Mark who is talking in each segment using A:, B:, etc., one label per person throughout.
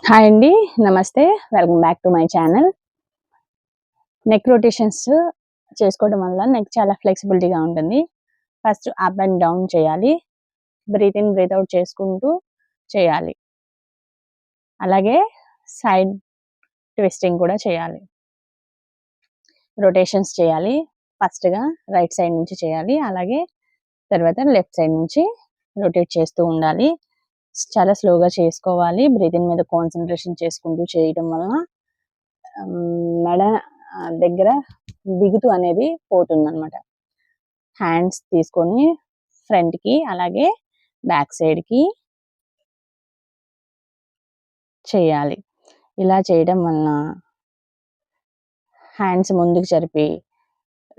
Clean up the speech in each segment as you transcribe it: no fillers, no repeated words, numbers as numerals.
A: Hi అండి. నమస్తే. Welcome back to my channel. Neck rotations చేసుకోవడం వల్ల నెక్ చాలా ఫ్లెక్సిబిలిటీగా ఉంటుంది. ఫస్ట్ అప్ అండ్ డౌన్ చేయాలి. బ్రీత్ ఇన్, బ్రీత్ అవుట్ చేసుకుంటూ చేయాలి. అలాగే సైడ్ ట్విస్టింగ్ కూడా చేయాలి. రొటేషన్స్ చేయాలి. ఫస్ట్‌గా రైట్ సైడ్ నుంచి చేయాలి. అలాగే తర్వాత లెఫ్ట్ సైడ్ నుంచి రొటేట్ చేస్తూ ఉండాలి. చాలా స్లోగా చేసుకోవాలి. బ్రీత్ ఇన్ మీద కాన్సంట్రేషన్ చేసుకుంటూ చేయడం వలన మెడ దగ్గర బిగుతు అనేది పోతుందన్నమాట. హ్యాండ్స్ తీసుకొని ఫ్రంట్‌కి అలాగే బ్యాక్ సైడ్‌కి చేయాలి. ఇలా చేయడం వలన హ్యాండ్స్ ముందుకు జరిపి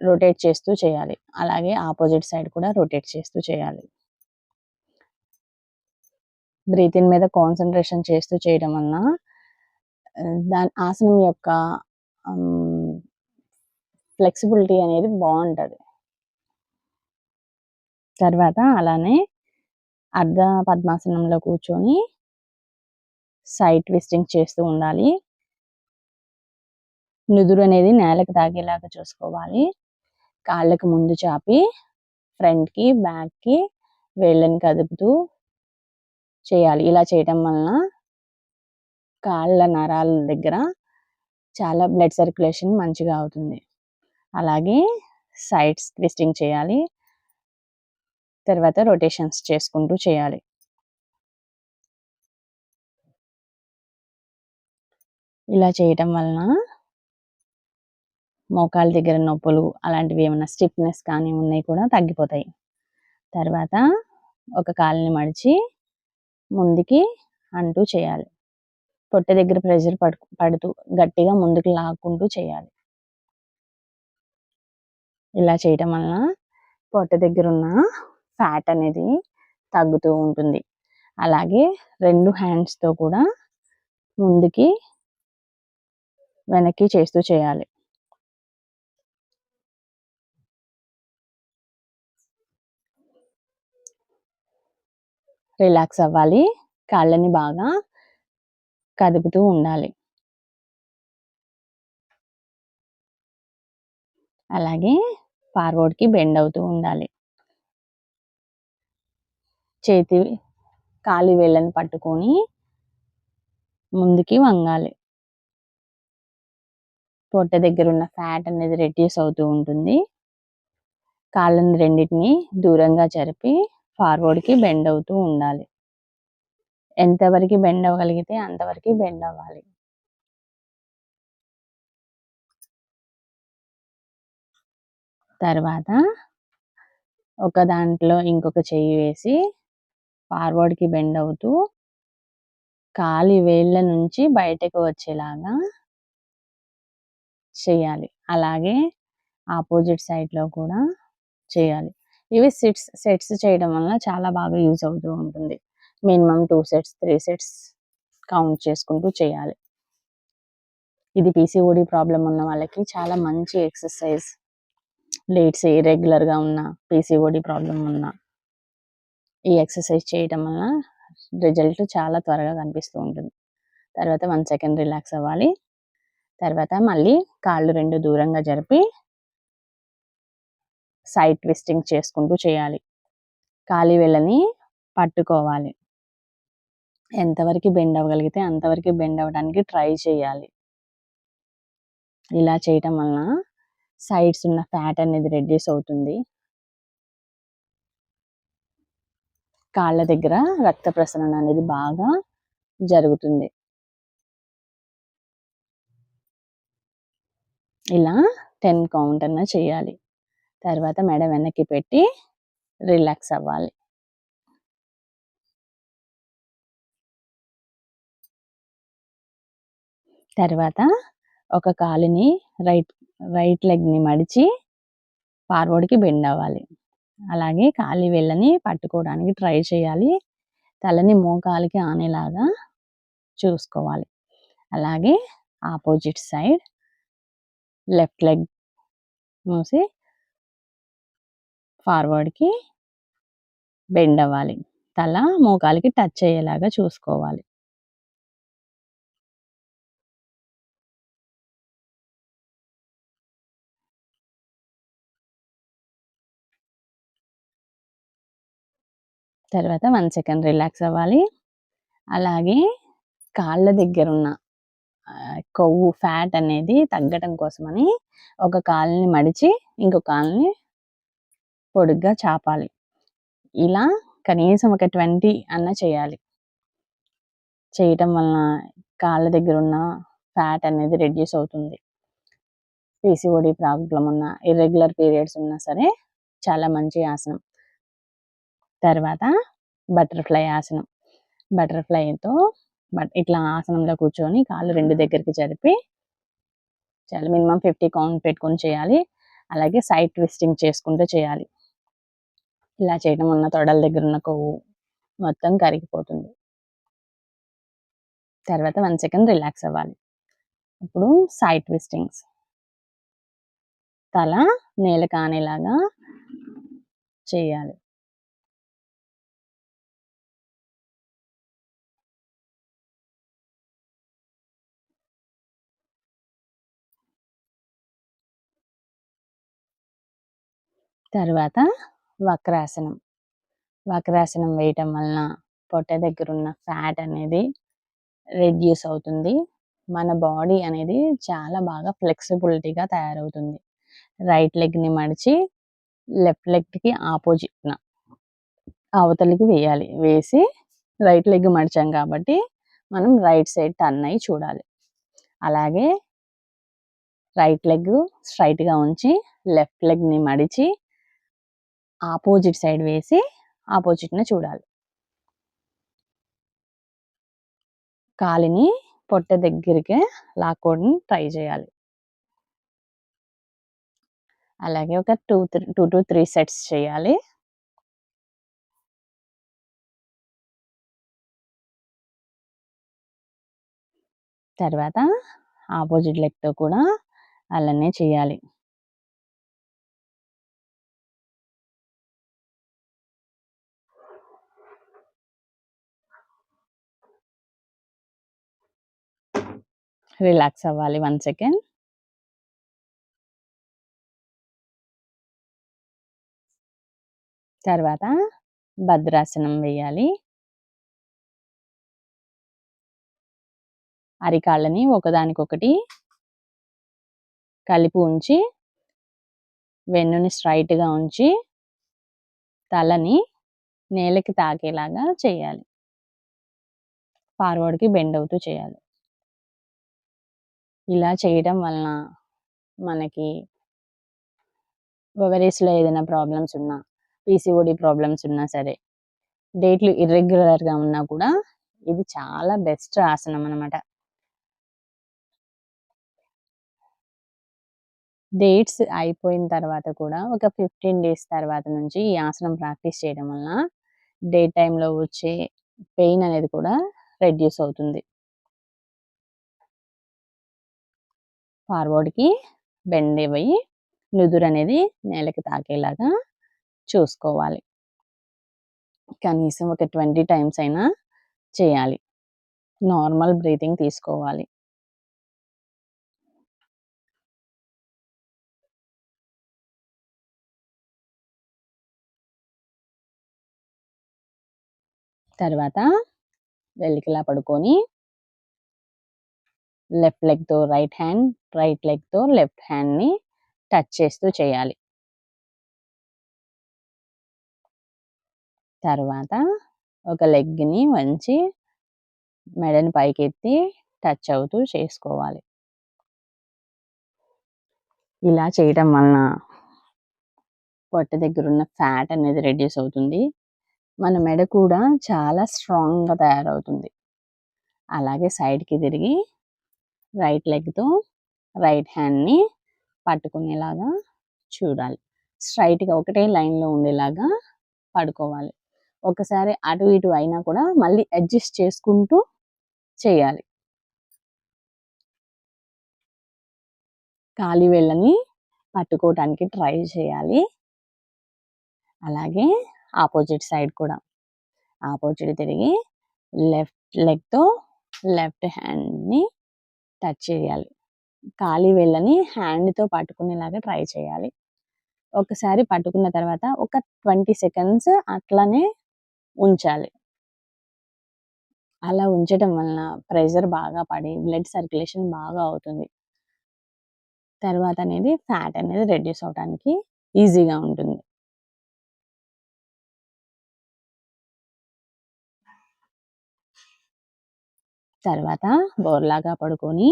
A: రొటేట్ చేస్తూ చేయాలి. అలాగే ఆపోజిట్ సైడ్ కూడా రొటేట్ చేస్తూ చేయాలి. బ్రీత్ ఇన్ మీద కాన్సంట్రేషన్ చేస్తూ చేయడం వలన దాని ఆసనం యొక్క ఫ్లెక్సిబిలిటీ అనేది బాగుంటుంది. తర్వాత అలానే అర్ధ పద్మాసనంలో కూర్చొని సైడ్ ట్విస్టింగ్ చేస్తూ ఉండాలి. నుదురు అనేది నేలకు తాగేలాగా చూసుకోవాలి. కాళ్ళకు ముందు చాపి ఫ్రంట్‌కి, బ్యాక్‌కి వేళ్ళని కదుపుతూ చేయాలి. ఇలా చేయడం వలన కాళ్ళ నరాల దగ్గర చాలా బ్లడ్ సర్క్యులేషన్ మంచిగా అవుతుంది. అలాగే సైడ్స్ ట్విస్టింగ్ చేయాలి. తర్వాత రొటేషన్స్ చేసుకుంటూ చేయాలి. ఇలా చేయటం వలన మోకాళ్ళ దగ్గర నొప్పులు అలాంటివి ఏమైనా స్టిఫ్‌నెస్ కానీ ఉన్నాయి కూడా తగ్గిపోతాయి. తర్వాత ఒక కాలుని మడిచి ముందుకి అంటూ చేయాలి. పొట్ట దగ్గర ప్రెషర్ పడుతూ గట్టిగా ముందుకు లాక్కుంటూ చేయాలి. ఇలా చేయటం వలన పొట్ట దగ్గర ఉన్న ఫ్యాట్ అనేది తగ్గుతూ ఉంటుంది. అలాగే 2 హ్యాండ్స్‌తో కూడా ముందుకి, వెనక్కి చేస్తూ చేయాలి. రిలాక్స్ అవ్వాలి. కాళ్ళని బాగా కదుపుతూ ఉండాలి. అలాగే ఫార్వర్డ్‌కి బెండ్ అవుతూ ఉండాలి. కాలి వేళ్ళని పట్టుకొని ముందుకి వంగాలి. పొట్ట దగ్గర ఉన్న ఫ్యాట్ అనేది రెడ్యూస్ అవుతూ ఉంటుంది. కాళ్ళని రెండిటిని దూరంగా జరిపి ఫార్వర్డ్‌కి బెండ్ అవుతూ ఉండాలి. ఎంతవరకు బెండ్ అవ్వగలిగితే అంతవరకు బెండ్ అవ్వాలి. తర్వాత ఒక దాంట్లో ఇంకొక చెయ్యి వేసి ఫార్వర్డ్‌కి బెండ్ అవుతూ కాలి వేళ్ళ నుంచి బయటకు వచ్చేలాగా చేయాలి. అలాగే ఆపోజిట్ సైడ్‌లో కూడా చేయాలి. ఇవి సెట్స్ చేయడం వలన చాలా బాగా యూజ్ అవుతూ ఉంటుంది. మినిమమ్ 2 సెట్స్, 3 సెట్స్ కౌంట్ చేసుకుంటూ చేయాలి. ఇది పీసీఓడి ప్రాబ్లమ్ ఉన్న వాళ్ళకి చాలా మంచి ఎక్సర్సైజ్. లేట్స్ ఇర్రెగ్యులర్‌గా ఉన్న, పీసీఓడి ప్రాబ్లమ్ ఉన్న ఈ ఎక్సర్సైజ్ చేయటం వలన రిజల్ట్ చాలా త్వరగా కనిపిస్తూ ఉంటుంది. తర్వాత 1 సెకండ్ రిలాక్స్ అవ్వాలి. తర్వాత మళ్ళీ కాళ్ళు 2 దూరంగా జరిపి సైడ్ ట్విస్టింగ్ చేసుకుంటూ చేయాలి. కాలి వేళ్ళని పట్టుకోవాలి. ఎంతవరకు బెండ్ అవ్వగలిగితే అంతవరకు బెండ్ అవ్వడానికి ట్రై చేయాలి. ఇలా చేయటం వలన సైడ్స్ ఉన్న ఫ్యాట్ అనేది రెడ్యూస్ అవుతుంది. కాళ్ళ దగ్గర రక్త ప్రసరణ అనేది బాగా జరుగుతుంది. ఇలా 10 కౌంట్ అన్న చేయాలి. తర్వాత మెడ వెనక్కి పెట్టి రిలాక్స్ అవ్వాలి. తర్వాత ఒక కాలుని రైట్ లెగ్‌ని మడిచి ఫార్వర్డ్‌కి బెండ్ అవ్వాలి. అలాగే కాలి వేళ్ళని పట్టుకోవడానికి ట్రై చేయాలి. తలని మోకాలికి ఆనేలాగా చూసుకోవాలి. అలాగే ఆపోజిట్ సైడ్ లెఫ్ట్ లెగ్ మూసి ఫార్వర్డ్‌కి బెండ్ అవ్వాలి. తల మోకాలికి టచ్ అయ్యేలాగా చూసుకోవాలి. తర్వాత 1 సెకండ్ రిలాక్స్ అవ్వాలి. అలాగే కాళ్ళ దగ్గరున్న కొవ్వు ఫ్యాట్ అనేది తగ్గటం కోసమని ఒక కాలుని మడిచి ఇంకో కాలుని పొడుగ్గా చాపాలి. ఇలా కనీసం ఒక 20 అన్నా చేయాలి. చేయటం వలన కాళ్ళ దగ్గరున్న ఫ్యాట్ అనేది రెడ్యూస్ అవుతుంది. పీసీఓడి ప్రాబ్లం ఉన్న, ఇర్రెగ్యులర్ పీరియడ్స్ ఉన్నా సరే చాలా మంచి ఆసనం. తర్వాత బటర్‌ఫ్లై ఆసనం. బటర్‌ఫ్లైతో ఇట్లా ఆసనంలో కూర్చొని కాళ్ళు 2 దగ్గరికి జరిపి చాలా మినిమమ్ 50 కౌంట్ పెట్టుకొని చేయాలి. అలాగే సైడ్ ట్విస్టింగ్ చేసుకుంటూ చేయాలి. ఇలా చేయడం వలన తొడల దగ్గర ఉన్న కొవ్వు మొత్తం కరిగిపోతుంది. తర్వాత 1 సెకండ్ రిలాక్స్ అవ్వాలి. ఇప్పుడు సైడ్ ట్విస్టింగ్స్. తల నేల కానేలాగా చేయాలి. తర్వాత వక్రాసనం. వక్రాసనం వేయటం వలన పొట్ట దగ్గరున్న ఫ్యాట్ అనేది రెడ్యూస్ అవుతుంది. మన బాడీ అనేది చాలా బాగా ఫ్లెక్సిబిలిటీగా తయారవుతుంది. రైట్ లెగ్‌ని మడిచి లెఫ్ట్ లెగ్‌కి ఆపోజిట్‌న అవతలికి వేయాలి. వేసి రైట్ లెగ్ మడిచాం కాబట్టి మనం రైట్ సైడ్ టర్న్ అయ్యి చూడాలి. అలాగే రైట్ లెగ్ స్ట్రైట్‌గా ఉంచి లెఫ్ట్ లెగ్‌ని మడిచి ఆపోజిట్ సైడ్ వేసి ఆపోజిట్‌న చూడాలి. కాలిని పొట్ట దగ్గరికి లాక్కోవడం ట్రై చేయాలి. అలాగే ఒక 2-3 సెట్స్ చేయాలి. తర్వాత ఆపోజిట్ లెగ్‌తో కూడా అలానే చేయాలి. రిలాక్స్ అవ్వాలి 1 సెకండ్. తర్వాత భద్రాసనం వేయాలి. అరికాళ్ళని ఒకదానికొకటి కలిపి ఉంచి వెన్నుని స్ట్రైట్‌గా ఉంచి తలని నేలకి తాకేలాగా చేయాలి. ఫార్వర్డ్‌కి బెండ్ అవుతూ చేయాలి. ఇలా చేయడం వలన మనకి ఓవరీస్‌లో ఏదైనా ప్రాబ్లమ్స్ ఉన్నా, పీసీఓడి ప్రాబ్లమ్స్ ఉన్నా సరే, డేట్లు ఇర్రెగ్యులర్‌గా ఉన్నా కూడా ఇది చాలా బెస్ట్ ఆసనం అన్నమాట. డేట్స్ అయిపోయిన తర్వాత కూడా ఒక 15 డేస్ తర్వాత నుంచి ఈ ఆసనం ప్రాక్టీస్ చేయడం వలన డే టైమ్‌లో వచ్చే పెయిన్ అనేది కూడా రెడ్యూస్ అవుతుంది. ఫార్వర్డ్‌కి బెండ్ అయ్యి నుదురనేది నేలకి తాకేలాగా చూసుకోవాలి. కనీసం ఒక 20 టైమ్స్ అయినా చేయాలి. నార్మల్ బ్రీతింగ్ తీసుకోవాలి. తర్వాత వెల్లికిలా పడుకొని లెఫ్ట్ లెగ్‌తో రైట్ హ్యాండ్, రైట్ లెగ్‌తో లెఫ్ట్ హ్యాండ్‌ని టచ్ చేస్తూ చేయాలి. తర్వాత ఒక లెగ్‌ని వంచి మెడని పైకెత్తి టచ్ అవుతూ చేసుకోవాలి. ఇలా చేయటం వలన పొట్ట దగ్గరున్న ఫ్యాట్ అనేది రెడ్యూస్ అవుతుంది. మన మెడ కూడా చాలా స్ట్రాంగ్‌గా తయారవుతుంది. అలాగే సైడ్‌కి తిరిగి రైట్ లెగ్‌తో రైట్ హ్యాండ్‌ని పట్టుకునేలాగా చూడాలి. స్ట్రెయిట్‌గా ఒకటే లైన్‌లో ఉండేలాగా పడుకోవాలి. ఒకసారి అటు ఇటు అయినా కూడా మళ్ళీ అడ్జస్ట్ చేసుకుంటూ చేయాలి. కాలి వేళ్ళని పట్టుకోవటానికి ట్రై చేయాలి. అలాగే ఆపోజిట్ సైడ్ కూడా. ఆపోజిట్ తిరిగి లెఫ్ట్ లెగ్‌తో లెఫ్ట్ హ్యాండ్‌ని టచ్ చేయాలి. కాలి వేళ్ళని హ్యాండ్‌తో పట్టుకునేలాగా ట్రై చేయాలి. ఒకసారి పట్టుకున్న తర్వాత ఒక 20 సెకండ్స్ అట్లనే ఉంచాలి. అలా ఉంచటం వలన ప్రెషర్ బాగా పడి బ్లడ్ సర్క్యులేషన్ బాగా అవుతుంది. తర్వాత అనేది ఫ్యాట్ అనేది రెడ్యూస్ అవ్వడానికి ఈజీగా ఉంటుంది. తర్వాత బోర్లాగా పడుకొని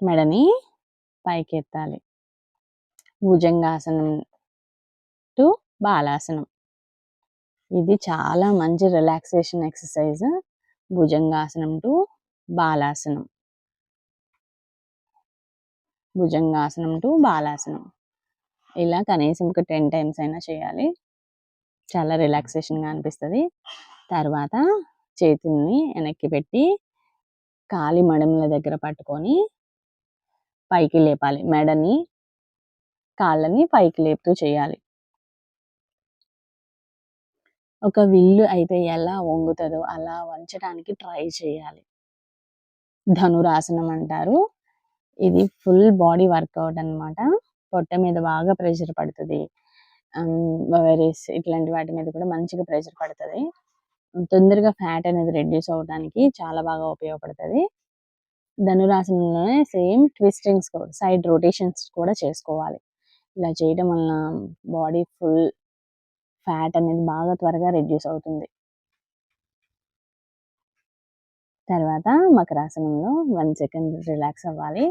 A: మెడని పైకెత్తాలి. భుజంగాసనం టు బాలాసనం. ఇది చాలా మంచి relaxation exercise. Bhujangasana to balasanam. Bhujangasana to balasanam. ఇలా కనీసం ఒక 10 టైమ్స్ అయినా చేయాలి. చాలా రిలాక్సేషన్‌గా అనిపిస్తది. తర్వాత చేతుల్ని వెనక్కి పెట్టి కాలి మడమల దగ్గర పట్టుకొని పైకి లేపాలి. మెడని, కాళ్ళని పైకి లేపుతూ చేయాలి. ఒక విల్లు అయితే ఎలా వంగుతదో అలా వంచడానికి ట్రై చేయాలి. ధనురాసనం అంటారు. ఇది ఫుల్ బాడీ వర్కౌట్ అన్నమాట. పొట్ట మీద బాగా ప్రెషర్ పడతది. ఓవరీస్ ఇట్లాంటి వాటి మీద కూడా మంచిగా ప్రెషర్ పడతది. తొందరగా ఫ్యాట్ అనేది రెడ్యూస్ అవ్వడానికి చాలా బాగా ఉపయోగపడతది. ధనురాసనంలోనే సేమ్ ట్విస్టింగ్స్ కూడా సైడ్ రొటేషన్స్ కూడా చేసుకోవాలి. ఇలా చేయడం వలన బాడీ ఫుల్ ఫ్యాట్ అనేది బాగా త్వరగా రెడ్యూస్ అవుతుంది. తర్వాత మకరాసనంలో 1 సెకండ్ రిలాక్స్ అవ్వాలి.